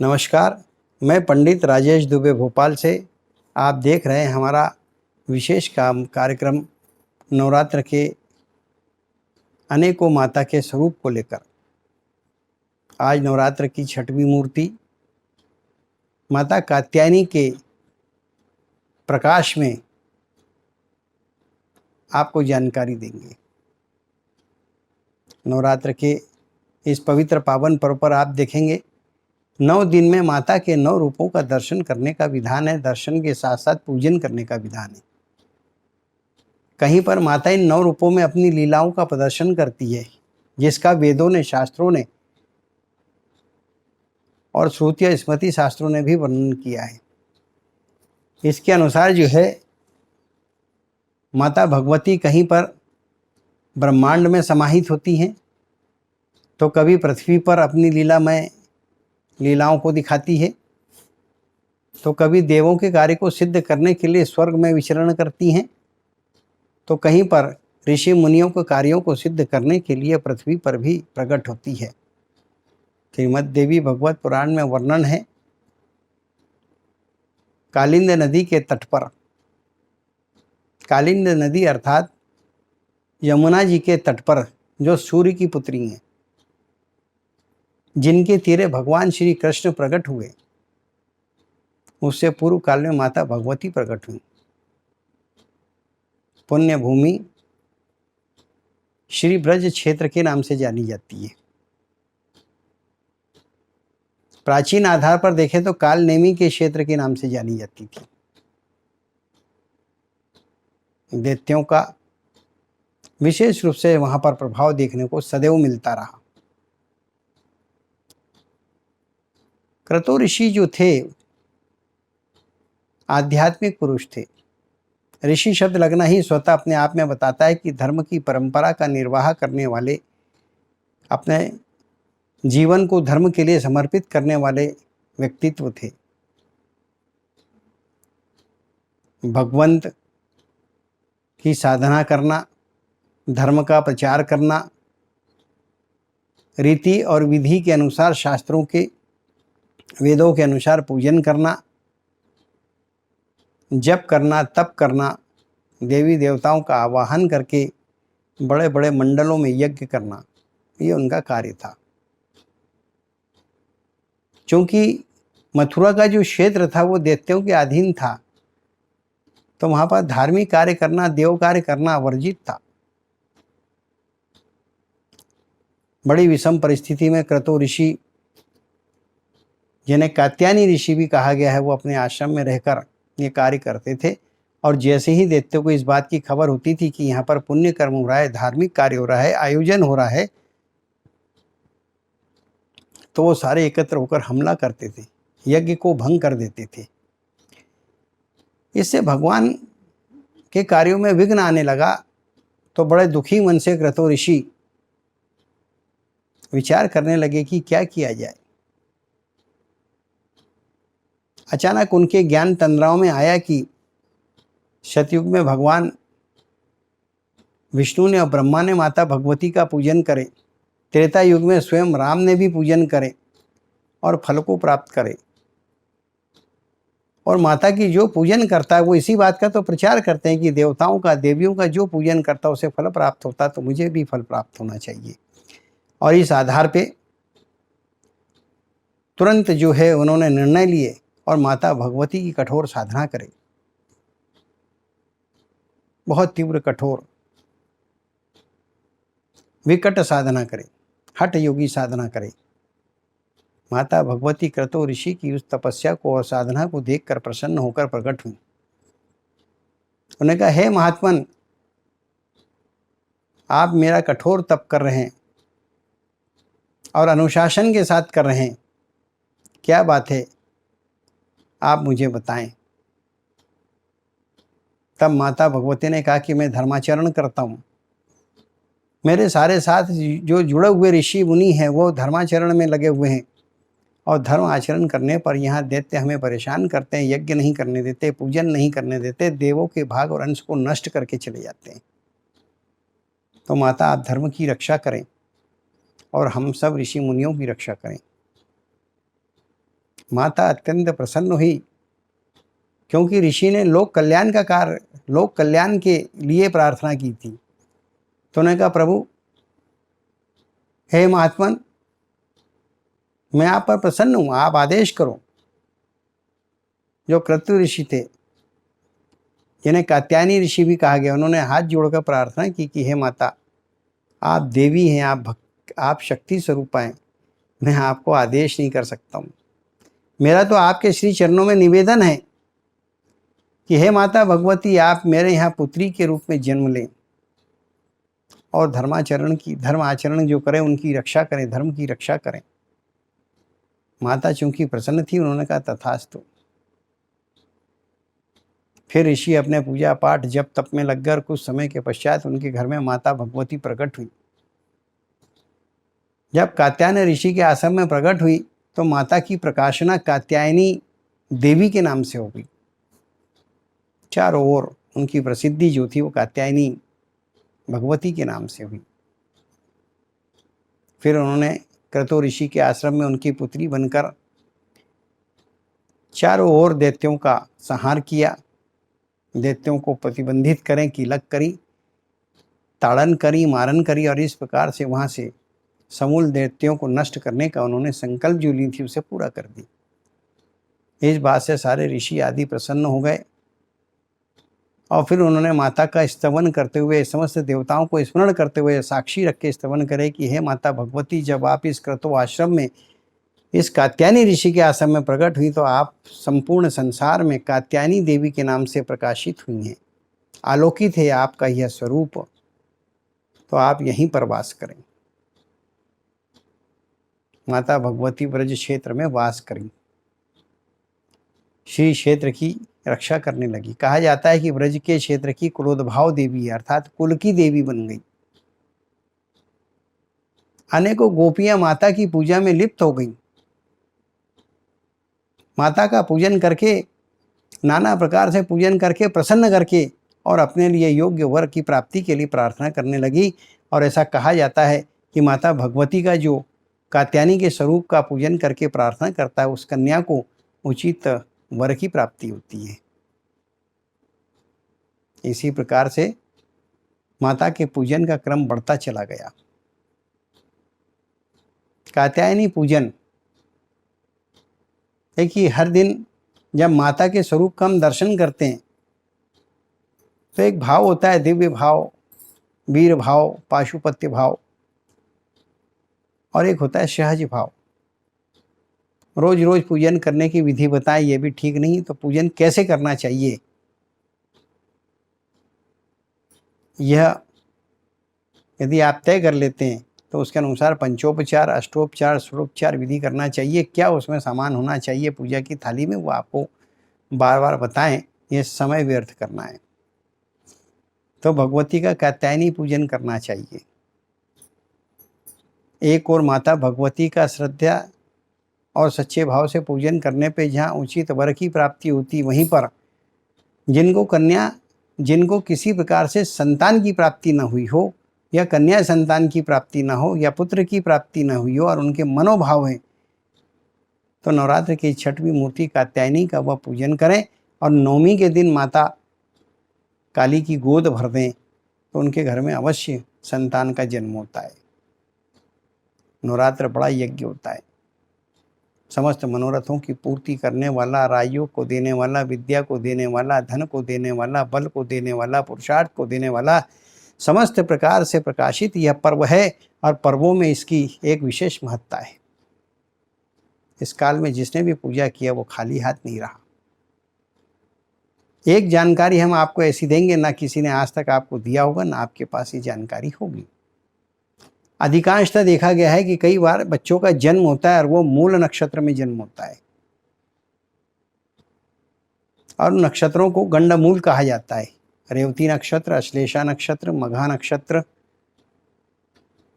नमस्कार, मैं पंडित राजेश दुबे भोपाल से। आप देख रहे हैं हमारा विशेष कार्यक्रम नवरात्र के अनेकों माता के स्वरूप को लेकर। आज नवरात्र की छठवीं मूर्ति माता कात्यायनी के प्रकाश में आपको जानकारी देंगे। नवरात्र के इस पवित्र पावन पर्व पर आप देखेंगे 9 दिन में माता के 9 रूपों का दर्शन करने का विधान है। दर्शन के साथ साथ पूजन करने का विधान है। कहीं पर माता इन 9 रूपों में अपनी लीलाओं का प्रदर्शन करती है, जिसका वेदों ने, शास्त्रों ने और श्रुति स्मृति शास्त्रों ने भी वर्णन किया है। इसके अनुसार जो है माता भगवती कहीं पर ब्रह्मांड में समाहित होती हैं, तो कभी पृथ्वी पर अपनी लीलाओं को दिखाती है, तो कभी देवों के कार्य को सिद्ध करने के लिए स्वर्ग में विचरण करती हैं, तो कहीं पर ऋषि मुनियों के कार्यों को सिद्ध करने के लिए पृथ्वी पर भी प्रकट होती है। श्रीमद् देवी भगवत पुराण में वर्णन है, कालिंद नदी के तट पर, कालिंद नदी अर्थात यमुना जी के तट पर जो सूर्य की पुत्री हैं, जिनके तीरे भगवान श्री कृष्ण प्रकट हुए, उससे पूर्व काल में माता भगवती प्रकट हुई। पुण्य भूमि श्री ब्रज क्षेत्र के नाम से जानी जाती है। प्राचीन आधार पर देखें तो काल नेमी के क्षेत्र के नाम से जानी जाती थी। दैत्यों का विशेष रूप से वहां पर प्रभाव देखने को सदैव मिलता रहा। क्रतु ऋषि जो थे आध्यात्मिक पुरुष थे। ऋषि शब्द लगना ही स्वतः अपने आप में बताता है कि धर्म की परंपरा का निर्वाह करने वाले, अपने जीवन को धर्म के लिए समर्पित करने वाले व्यक्तित्व थे। भगवंत की साधना करना, धर्म का प्रचार करना, रीति और विधि के अनुसार, शास्त्रों के, वेदों के अनुसार पूजन करना, जप करना, तप करना, देवी देवताओं का आवाहन करके बड़े बड़े मंडलों में यज्ञ करना, ये उनका कार्य था। क्योंकि मथुरा का जो क्षेत्र था वो दैत्यों के अधीन था, तो वहां पर धार्मिक कार्य करना, देव कार्य करना वर्जित था। बड़ी विषम परिस्थिति में क्रतु ऋषि, जिन्हें कात्यायनी ऋषि भी कहा गया है, वो अपने आश्रम में रहकर ये कार्य करते थे। और जैसे ही दैत्यों को इस बात की खबर होती थी कि यहाँ पर पुण्य कर्म हो रहा है, धार्मिक कार्य हो रहा है, आयोजन हो रहा है, तो वो सारे एकत्र होकर हमला करते थे, यज्ञ को भंग कर देते थे। इससे भगवान के कार्यों में विघ्न आने लगा। तो बड़े दुखी मन से क्रतु ऋषि विचार करने लगे कि क्या किया जाए। अचानक उनके ज्ञान तंद्राओं में आया कि सतयुग में भगवान विष्णु ने और ब्रह्मा ने माता भगवती का पूजन करे, त्रेता युग में स्वयं राम ने भी पूजन करे और फल को प्राप्त करे। और माता की जो पूजन करता है वो इसी बात का तो प्रचार करते हैं कि देवताओं का, देवियों का जो पूजन करता है उसे फल प्राप्त होता, तो मुझे भी फल प्राप्त होना चाहिए। और इस आधार पे तुरंत जो है उन्होंने निर्णय लिए और माता भगवती की कठोर साधना करे, बहुत तीव्र, कठोर, विकट साधना करे, हठ योगी साधना करे। माता भगवती क्रतु ऋषि की उस तपस्या को और साधना को देखकर प्रसन्न होकर प्रकट हुई। उन्होंने कहा, हे महात्मन, आप मेरा कठोर तप कर रहे हैं और अनुशासन के साथ कर रहे हैं, क्या बात है, आप मुझे बताएं। तब माता भगवती ने कहा कि मैं धर्माचरण करता हूँ। मेरे सारे साथ जो जुड़े हुए ऋषि मुनि हैं वो धर्माचरण में लगे हुए हैं, और धर्म आचरण करने पर यहाँ दैत्य हमें परेशान करते हैं, यज्ञ नहीं करने देते, पूजन नहीं करने देते, देवों के भाग और अंश को नष्ट करके चले जाते हैं। तो माता आप धर्म की रक्षा करें और हम सब ऋषि मुनियों की रक्षा करें। माता अत्यंत प्रसन्न हुई, क्योंकि ऋषि ने लोक कल्याण का कार्य, लोक कल्याण के लिए प्रार्थना की थी। तो उन्होंने कहा, प्रभु हे महात्मन, मैं आप पर प्रसन्न हूं, आप आदेश करो। जो क्रतु ऋषि थे, जिन्हें कात्यायनी ऋषि भी कहा गया, उन्होंने हाथ जोड़कर प्रार्थना की कि हे माता, आप देवी हैं, आप शक्ति स्वरूपा हैं, मैं आपको आदेश नहीं कर सकता हूँ। मेरा तो आपके श्री चरणों में निवेदन है कि हे माता भगवती, आप मेरे यहाँ पुत्री के रूप में जन्म लें और धर्म आचरण जो करें उनकी रक्षा करें, धर्म की रक्षा करें। माता चूंकि प्रसन्न थी, उन्होंने कहा तथास्तु। फिर ऋषि अपने पूजा पाठ जप तप में लग गए और कुछ समय के पश्चात उनके घर में माता भगवती प्रकट हुई। जब कात्यायन ऋषि के आश्रम में प्रकट हुई तो माता की प्रकाशना कात्यायनी देवी के नाम से हो गई। चारों ओर उनकी प्रसिद्धि जो थी वो कात्यायनी भगवती के नाम से हुई। फिर उन्होंने क्रतु ऋषि के आश्रम में उनकी पुत्री बनकर चारों ओर दैत्यों का संहार किया, दैत्यों को प्रतिबंधित करें, कीलक करी, ताड़न करी, मारन करी, और इस प्रकार से वहाँ से समूल दैत्यों को नष्ट करने का उन्होंने संकल्प जो ली थी उसे पूरा कर दी। इस बात से सारे ऋषि आदि प्रसन्न हो गए और फिर उन्होंने माता का स्तवन करते हुए, समस्त देवताओं को स्मरण करते हुए साक्षी रख के स्तवन करे कि हे माता भगवती, जब आप इस क्रतु आश्रम में, इस कात्यायनी ऋषि के आश्रम में प्रकट हुई तो आप संपूर्ण संसार में कात्यायनी देवी के नाम से प्रकाशित हुई हैं। आलोकित है आपका यह स्वरूप, तो आप यहीं पर वास करें। माता भगवती ब्रज क्षेत्र में वास करी, श्री क्षेत्र की रक्षा करने लगी। कहा जाता है कि ब्रज के क्षेत्र की कुलोद्भाव देवी है, अर्थात कुल की देवी बन गई। अनेकों गोपियां माता की पूजा में लिप्त हो गई। माता का पूजन करके, नाना प्रकार से पूजन करके, प्रसन्न करके और अपने लिए योग्य वर की प्राप्ति के लिए प्रार्थना करने लगी। और ऐसा कहा जाता है कि माता भगवती का जो कात्यायनी के स्वरूप का पूजन करके प्रार्थना करता है, उस कन्या को उचित वर की प्राप्ति होती है। इसी प्रकार से माता के पूजन का क्रम बढ़ता चला गया। कात्यायनी पूजन, देखिए, हर दिन जब माता के स्वरूप का हम दर्शन करते हैं तो एक भाव होता है, दिव्य भाव, वीर भाव, पाशुपत्य भाव, और एक होता है सहज भाव। रोज रोज पूजन करने की विधि बताएं, ये भी ठीक नहीं। तो पूजन कैसे करना चाहिए, यह यदि आप तय कर लेते हैं तो उसके अनुसार पंचोपचार, अष्टोपचार, षोडोपचार विधि करना चाहिए। क्या उसमें सामान होना चाहिए पूजा की थाली में, वो आपको बार बार बताएं, ये समय व्यर्थ करना है। तो भगवती का कात्यायनी पूजन करना चाहिए। एक और माता भगवती का श्रद्धा और सच्चे भाव से पूजन करने पे जहाँ उचित वर की प्राप्ति होती, वहीं पर जिनको किसी प्रकार से संतान की प्राप्ति न हुई हो, या कन्या संतान की प्राप्ति न हो, या पुत्र की प्राप्ति न हुई हो, और उनके मनोभाव हैं, तो नवरात्र की छठवीं मूर्ति कात्यायनी का वह पूजन करें और नवमी के दिन माता काली की गोद भर दें, तो उनके घर में अवश्य संतान का जन्म होता है। नवरात्र बड़ा यज्ञ होता है। समस्त मनोरथों की पूर्ति करने वाला, राजयोग को देने वाला, विद्या को देने वाला, धन को देने वाला, बल को देने वाला, पुरुषार्थ को देने वाला, समस्त प्रकार से प्रकाशित यह पर्व है। और पर्वों में इसकी एक विशेष महत्ता है। इस काल में जिसने भी पूजा किया वो खाली हाथ नहीं रहा। एक जानकारी हम आपको ऐसी देंगे, ना किसी ने आज तक आपको दिया होगा, ना आपके पास ये जानकारी होगी। अधिकांशतः देखा गया है कि कई बार बच्चों का जन्म होता है और वो मूल नक्षत्र में जन्म होता है, और नक्षत्रों को गंडमूल कहा जाता है। रेवती नक्षत्र, अश्लेषा नक्षत्र, मघा नक्षत्र,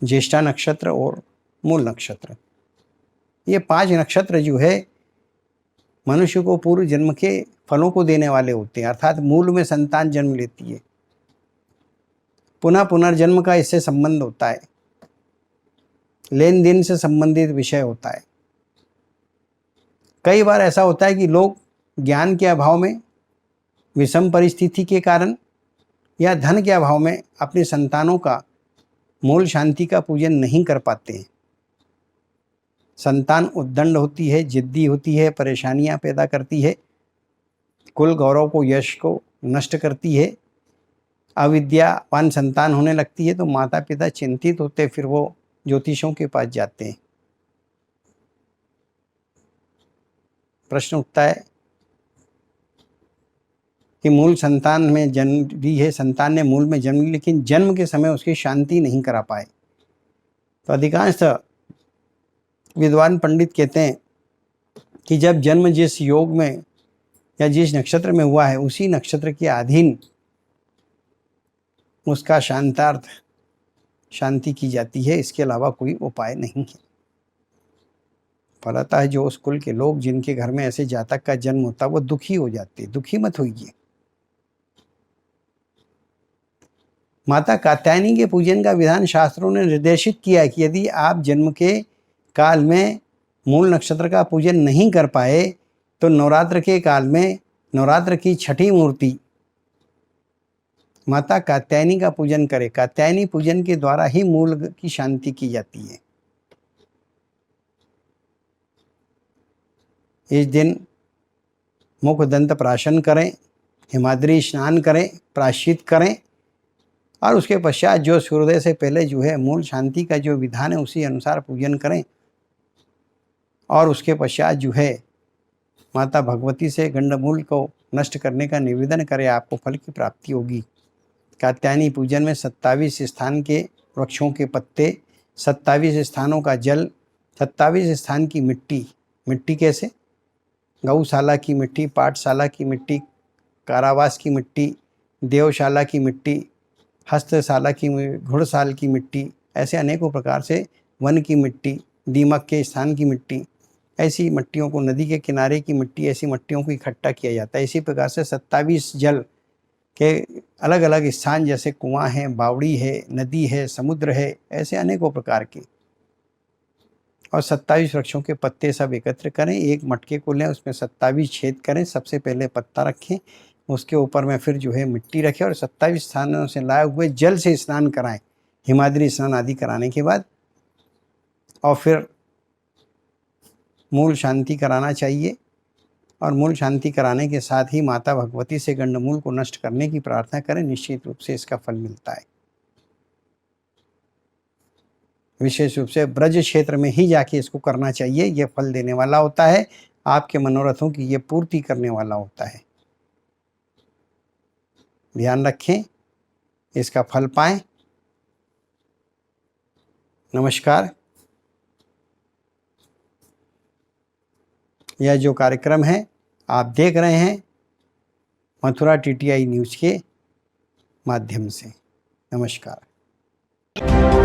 ज्येष्ठा नक्षत्र और मूल नक्षत्र, ये 5 नक्षत्र जो है मनुष्य को पूर्व जन्म के फलों को देने वाले होते हैं। अर्थात मूल में संतान जन्म लेती है, पुनः पुनर्जन्म का इससे संबंध होता है, लेन देन से संबंधित विषय होता है। कई बार ऐसा होता है कि लोग ज्ञान के अभाव में, विषम परिस्थिति के कारण या धन के अभाव में अपने संतानों का मूल शांति का पूजन नहीं कर पाते हैं। संतान उद्दंड होती है, जिद्दी होती है, परेशानियां पैदा करती है, कुल गौरव को, यश को नष्ट करती है। अविद्यावान संतान होने लगती है तो माता पिता चिंतित होते, फिर वो ज्योतिषों के पास जाते हैं। प्रश्न उठता है कि मूल संतान में जन्म दी है, संतान ने मूल में जन्म ली, लेकिन जन्म के समय उसकी शांति नहीं करा पाए। तो अधिकांश विद्वान पंडित कहते हैं कि जब जन्म जिस योग में या जिस नक्षत्र में हुआ है उसी नक्षत्र के अधीन उसका शांतार्थ शांति की जाती है, इसके अलावा कोई उपाय नहीं है। फलतः जो उस कुल के लोग जिनके घर में ऐसे जातक का जन्म होता है वो दुखी हो जाते, दुखी मत होइए। माता कात्यायनी के पूजन का विधान शास्त्रों ने निर्देशित किया है कि यदि आप जन्म के काल में मूल नक्षत्र का पूजन नहीं कर पाए तो नवरात्र के काल में नवरात्र की छठी मूर्ति माता कात्यायनी का पूजन करें। कात्यायनी पूजन के द्वारा ही मूल की शांति की जाती है। इस दिन मुख दंत प्राशन करें, हिमाद्री स्नान करें, प्रायश्चित करें और उसके पश्चात जो सूर्योदय से पहले जो है मूल शांति का जो विधान है उसी अनुसार पूजन करें और उसके पश्चात जो है माता भगवती से गंडमूल को नष्ट करने का निवेदन करें, आपको फल की प्राप्ति होगी। कात्यायनी पूजन में 27 स्थान के वृक्षों के पत्ते, 27 स्थानों का जल, 27 स्थान की मिट्टी। मिट्टी कैसे? गौशाला की मिट्टी, पाठशाला की मिट्टी, कारावास की मिट्टी, देवशाला की मिट्टी, हस्तशाला की, घुड़साल की मिट्टी, ऐसे अनेकों प्रकार से वन की मिट्टी, दीमक के स्थान की मिट्टी, ऐसी मिट्टियों को, नदी के किनारे की मिट्टी, ऐसी मिट्टियों को इकट्ठा किया जाता है। इसी प्रकार से 27 जल के अलग अलग स्थान, जैसे कुआं है, बावड़ी है, नदी है, समुद्र है, ऐसे अनेकों प्रकार के, और 27 वृक्षों के पत्ते सब एकत्र करें। एक मटके को लें, उसमें 27 छेद करें, सबसे पहले पत्ता रखें, उसके ऊपर में फिर जो है मिट्टी रखें और 27 स्थानों से लाए हुए जल से स्नान कराएं, हिमाद्री स्नान आदि कराने के बाद, और फिर मूल शांति कराना चाहिए। और मूल शांति कराने के साथ ही माता भगवती से गंडमूल को नष्ट करने की प्रार्थना करें, निश्चित रूप से इसका फल मिलता है। विशेष रूप से ब्रज क्षेत्र में ही जाके इसको करना चाहिए, यह फल देने वाला होता है, आपके मनोरथों की ये पूर्ति करने वाला होता है। ध्यान रखें, इसका फल पाएं। नमस्कार। यह जो कार्यक्रम है आप देख रहे हैं मथुरा TTI न्यूज़ के माध्यम से। नमस्कार।